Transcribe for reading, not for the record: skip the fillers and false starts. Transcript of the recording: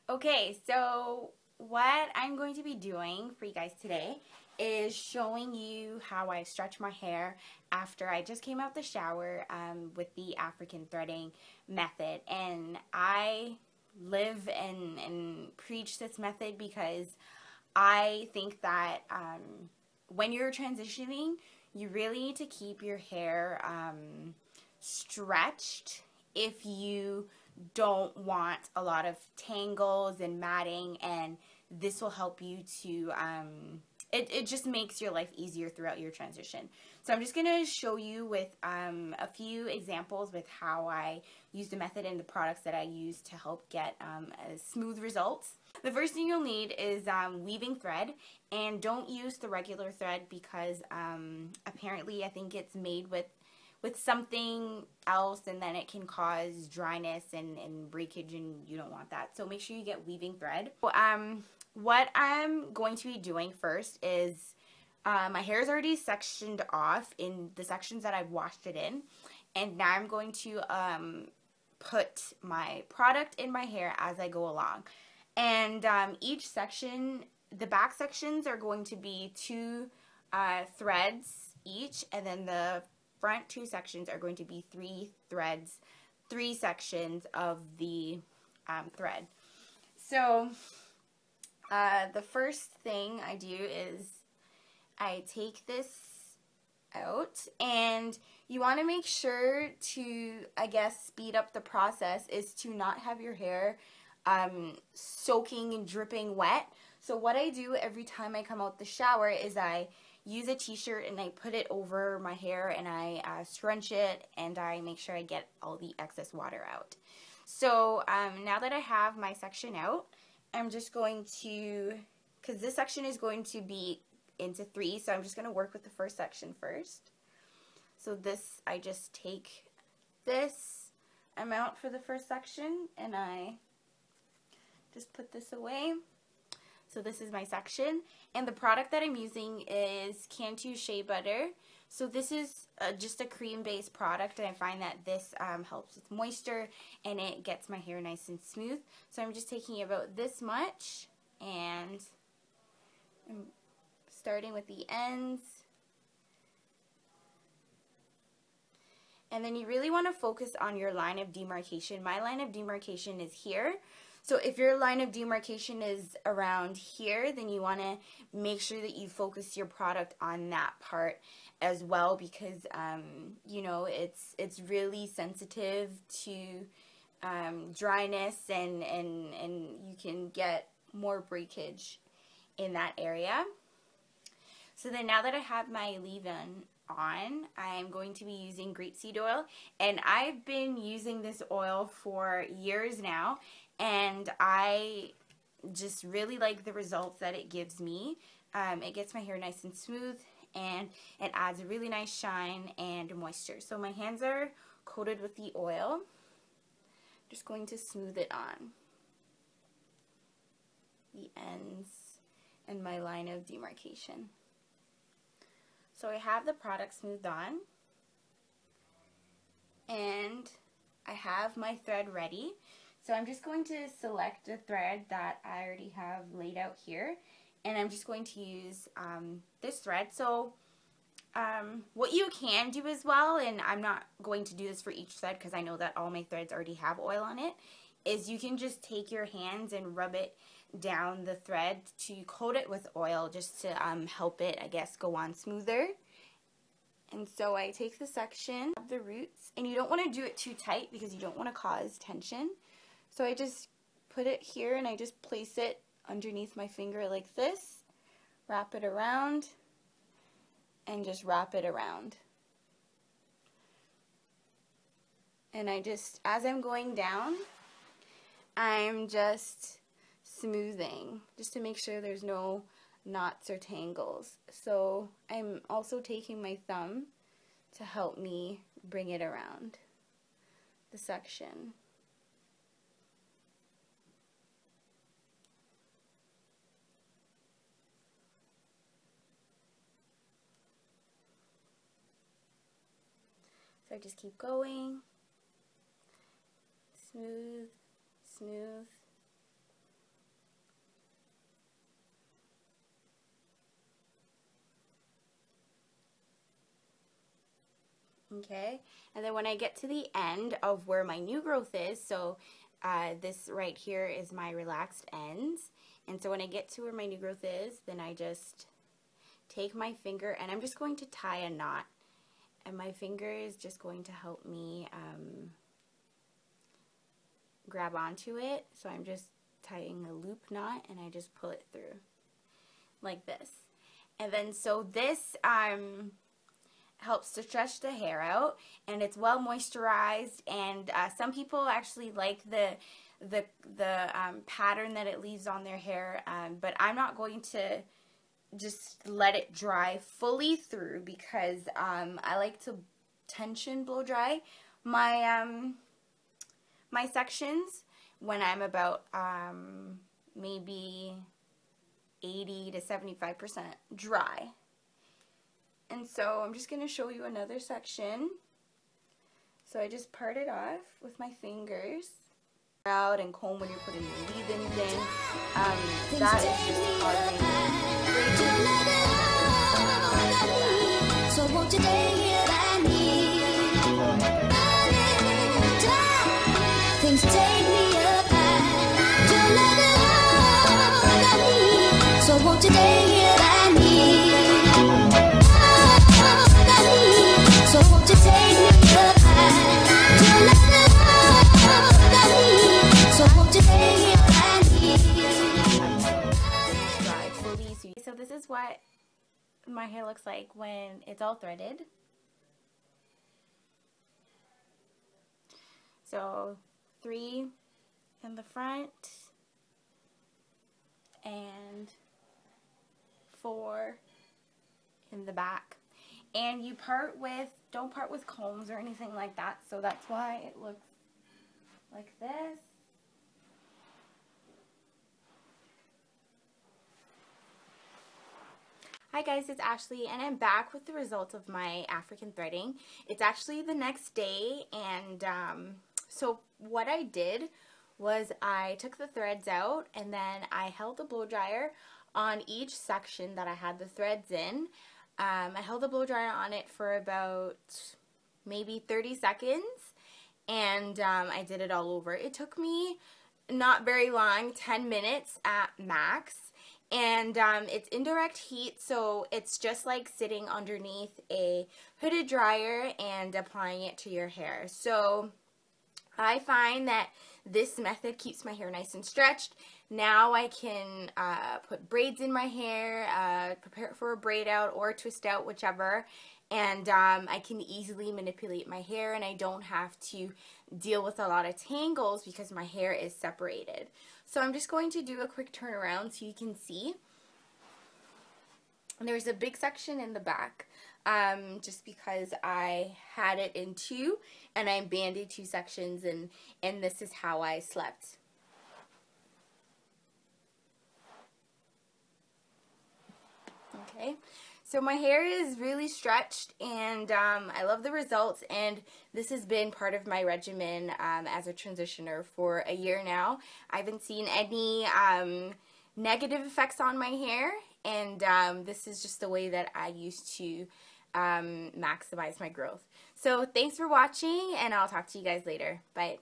Okay, so what I'm going to be doing for you guys today is showing you how I stretch my hair after I just came out the shower with the African threading method. And I live and preach this method because I think that when you're transitioning, you really need to keep your hair stretched if you don't want a lot of tangles and matting, and this will help you to it just makes your life easier throughout your transition. So I'm just going to show you with a few examples with how I use the method and the products that I use to help get smooth results. The first thing you'll need is weaving thread, and don't use the regular thread because apparently I think it's made with something else, and then it can cause dryness and breakage, and you don't want that. So make sure you get weaving thread. What I'm going to be doing first is my hair is already sectioned off in the sections that I've washed it in, and now I'm going to put my product in my hair as I go along. And each section, the back sections are going to be 2 threads each, and then the front 2 sections are going to be 3 threads, 3 sections of the thread. So the first thing I do is I take this out, and you want to make sure to, I guess, speed up the process is to not have your hair soaking and dripping wet. So what I do every time I come out the shower is I use a t-shirt and I put it over my hair, and I scrunch it, and I make sure I get all the excess water out. So now that I have my section out, I'm just going to, because this section is going to be into 3, so I'm just going to work with the first section first. So this, I just take this amount for the first section, and I just put this away. So this is my section, and the product that I'm using is Cantu Shea Butter. So this is just a cream-based product, and I find that this helps with moisture, and it gets my hair nice and smooth. So I'm just taking about this much, and I'm starting with the ends. And then you really want to focus on your line of demarcation. My line of demarcation is here. So if your line of demarcation is around here, then you want to make sure that you focus your product on that part as well, because you know, it's really sensitive to dryness, and you can get more breakage in that area. So then now that I have my leave-in on, I'm going to be using grapeseed oil, and I've been using this oil for years now, and I just really like the results that it gives me. It gets my hair nice and smooth, and it adds a really nice shine and moisture. So my hands are coated with the oil. Just going to smooth it on the ends and my line of demarcation. So I have the product smoothed on, and I have my thread ready. So I'm just going to select a thread that I already have laid out here, and I'm just going to use this thread. So what you can do as well, and I'm not going to do this for each thread because I know that all my threads already have oil on it, is you can just take your hands and rub it down the thread to coat it with oil, just to help it, I guess, go on smoother. And so I take the section of the roots, and you don't want to do it too tight because you don't want to cause tension. So I just put it here, and I just place it underneath my finger like this, wrap it around, and just wrap it around. And I just, as I'm going down, I'm just smoothing, just to make sure there's no knots or tangles. So I'm also taking my thumb to help me bring it around the section. So I just keep going, smooth, smooth. Okay, and then when I get to the end of where my new growth is, so this right here is my relaxed ends, and so when I get to where my new growth is, then I just take my finger and I'm just going to tie a knot, and my finger is just going to help me grab onto it. So I'm just tying a loop knot and I just pull it through like this. And then so this helps to stretch the hair out, and it's well moisturized, and some people actually like the pattern that it leaves on their hair, but I'm not going to just let it dry fully through because I like to tension blow dry my my sections when I'm about maybe 80 to 75% dry. And so I'm just going to show you another section. So I just part it off with my fingers. Out and comb when you're putting your leave-ins in. That is just causing so won't you take by me? Things take me up high. So won't you take by me? So won't you take me up high? So won't you take by me? So this is what my hair looks like when it's all threaded. So 3 in the front and 4 in the back. And you don't part with combs or anything like that, so that's why it looks like this. Hi guys, it's Ashley, and I'm back with the results of my African threading. It's actually the next day, and so what I did was I took the threads out, and then I held the blow dryer on each section that I had the threads in. I held the blow dryer on it for about maybe 30 seconds, and I did it all over. It took me not very long, 10 minutes at max, and it's indirect heat, so it's just like sitting underneath a hooded dryer and applying it to your hair. So I find that this method keeps my hair nice and stretched. Now I can put braids in my hair, prepare it for a braid out or a twist out, whichever, and I can easily manipulate my hair, and I don't have to deal with a lot of tangles because my hair is separated. So I'm just going to do a quick turnaround so you can see. And there's a big section in the back just because I had it in 2 and I banded 2 sections, and this is how I slept. Okay, so my hair is really stretched, and I love the results, and this has been part of my regimen as a transitioner for a year now. I haven't seen any negative effects on my hair, and this is just the way that I used to maximize my growth. So thanks for watching, and I'll talk to you guys later. Bye.